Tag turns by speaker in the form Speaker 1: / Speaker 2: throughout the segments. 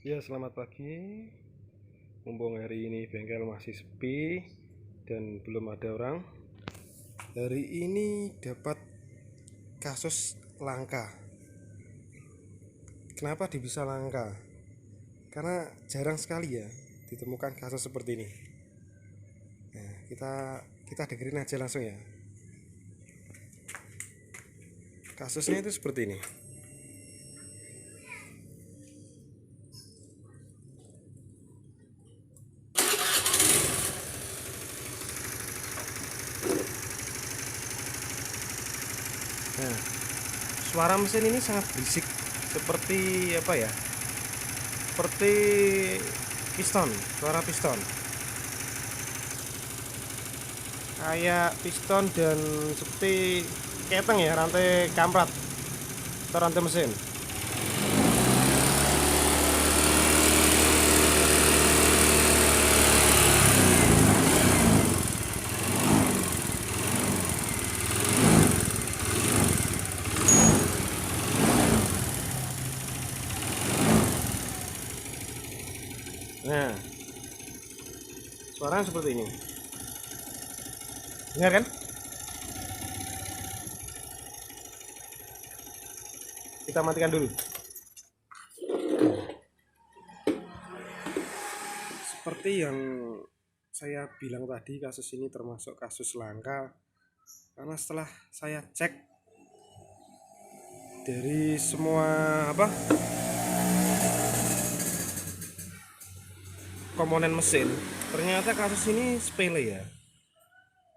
Speaker 1: Ya, selamat pagi. Mumpung hari ini bengkel masih sepi dan belum ada orang. Hari ini dapat kasus langka. Kenapa bisa langka? Karena jarang sekali ya ditemukan kasus seperti ini. Nah, kita dengerin aja langsung ya. Kasusnya itu seperti ini. Nah, suara mesin ini sangat berisik, seperti apa ya? Seperti piston, suara piston. Kayak piston dan seperti keteng ya, rantai kamprat atau rantai mesin. Nah, suaranya seperti ini. Dengar kan? Kita matikan dulu. Seperti yang saya bilang tadi, kasus ini termasuk kasus langka karena setelah saya cek dari semua komponen mesin, ternyata kasus ini sepele ya.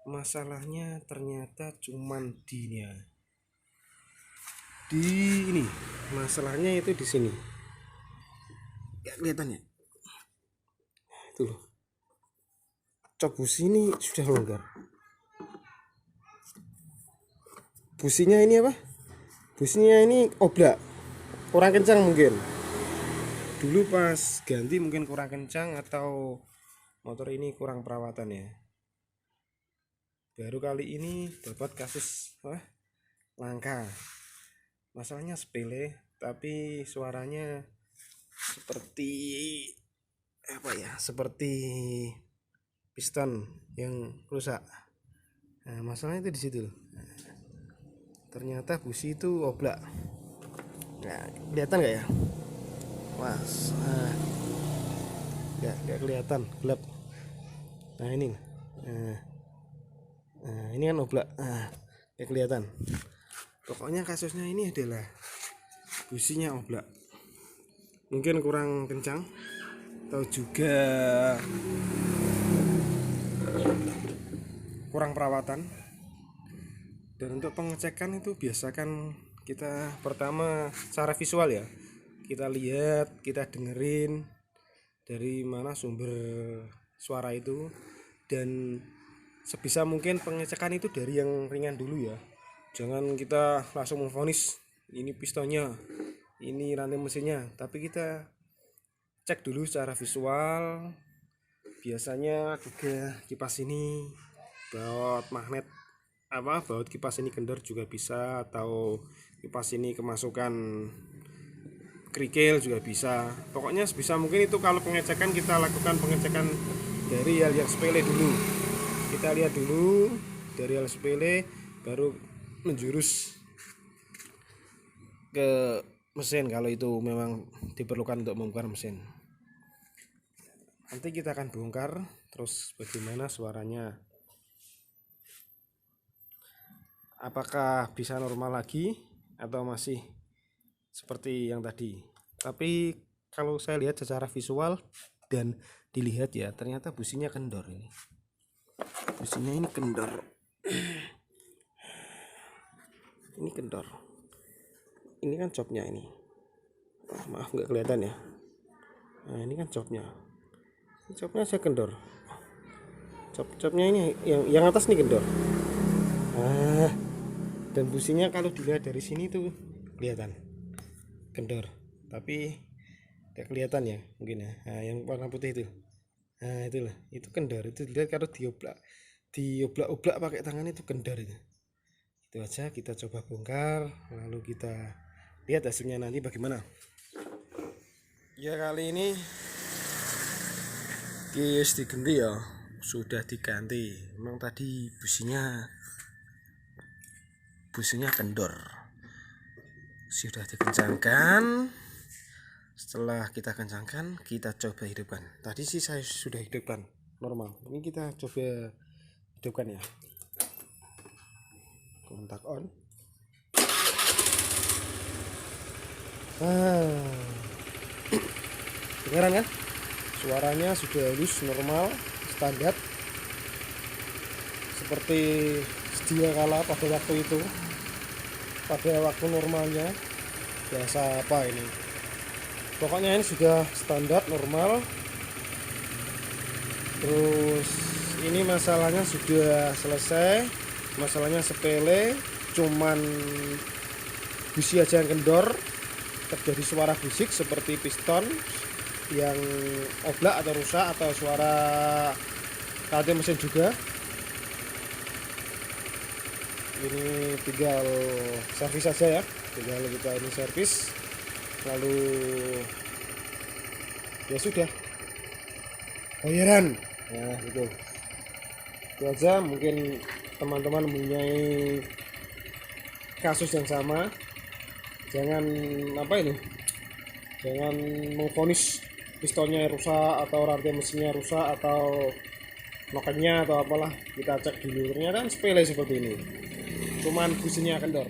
Speaker 1: Masalahnya ternyata cuman di ini. Masalahnya itu di sini. Gak kelihatan ya? Itu loh. Cok busi ini sudah longgar. Businya ini apa? Businya ini oblak. Kurang kencang mungkin. Dulu pas ganti mungkin kurang kencang atau motor ini kurang perawatan ya. Baru kali ini dapat kasus langka. Masalahnya sepele, tapi suaranya seperti apa ya? Seperti piston yang rusak. Nah, masalahnya itu di situ. Nah, ternyata busi itu oblak. Nah, kelihatan nggak ya? Mas, nggak kelihatan, gelap. Nah ini, nah ini kan oblak. Nah, nggak kelihatan. Pokoknya kasusnya ini adalah businya oblak. Mungkin kurang kencang, atau juga kurang perawatan. Dan untuk pengecekan itu biasakan kita pertama secara visual ya, kita lihat, kita dengerin dari mana sumber suara itu, dan sebisa mungkin pengecekan itu dari yang ringan dulu ya. Jangan kita langsung memvonis ini pistonnya, ini rantai mesinnya, tapi kita cek dulu secara visual. Biasanya juga kipas ini baut magnet, baut kipas ini kendor juga bisa, atau kipas ini kemasukan kerikil juga bisa. Pokoknya sebisa mungkin itu kalau pengecekan kita lakukan pengecekan dari hal yang sepele dulu. Kita lihat dulu dari hal sepele, baru menjurus ke mesin kalau itu memang diperlukan untuk membongkar mesin. Nanti kita akan bongkar terus bagaimana suaranya, apakah bisa normal lagi atau masih seperti yang tadi. Tapi kalau saya lihat secara visual dan dilihat ya, ternyata businya kendor ini. Businya ini kendor. Ini kendor. Ini kan copnya ini. Maaf nggak kelihatan ya. Nah ini kan copnya. Ini copnya saya kendor. Copnya ini yang atas nih kendor. Dan businya kalau dilihat dari sini tuh kelihatan kendor, tapi tidak kelihatan ya mungkin ya. Nah, yang warna putih itu, nah itulah, itu kendor. Itu dilihat kalau dioblak pakai tangan itu kendor itu. Itu aja, kita coba bongkar lalu kita lihat hasilnya nanti bagaimana. Ya kali ini kis diganti ya, sudah diganti. Memang tadi businya kendor, sudah dikencangkan. Setelah kita kencangkan, kita coba hidupkan. Tadi sih saya sudah hidupkan normal, ini kita coba hidupkan ya. Kontak on. Dengaran kan? Suaranya sudah halus, normal, standar, seperti sedia kala pada waktu itu, pada waktu normalnya. Biasa apa ini, pokoknya ini sudah standar normal. Terus ini masalahnya sudah selesai, masalahnya sepele, cuman busi aja yang kendor, terjadi suara bisik seperti piston yang oblak atau rusak, atau suara rantai mesin juga. Ini tinggal servis saja ya, tinggal kita ini servis, lalu ya sudah bayaran. Nah gitu, itu aja. Mungkin teman-teman mempunyai kasus yang sama, jangan jangan mengvonis pistonnya rusak atau rantai mesinnya rusak atau nokennya atau apalah. Kita cek dulu, ternyata sepele seperti ini, cuman businya kendor.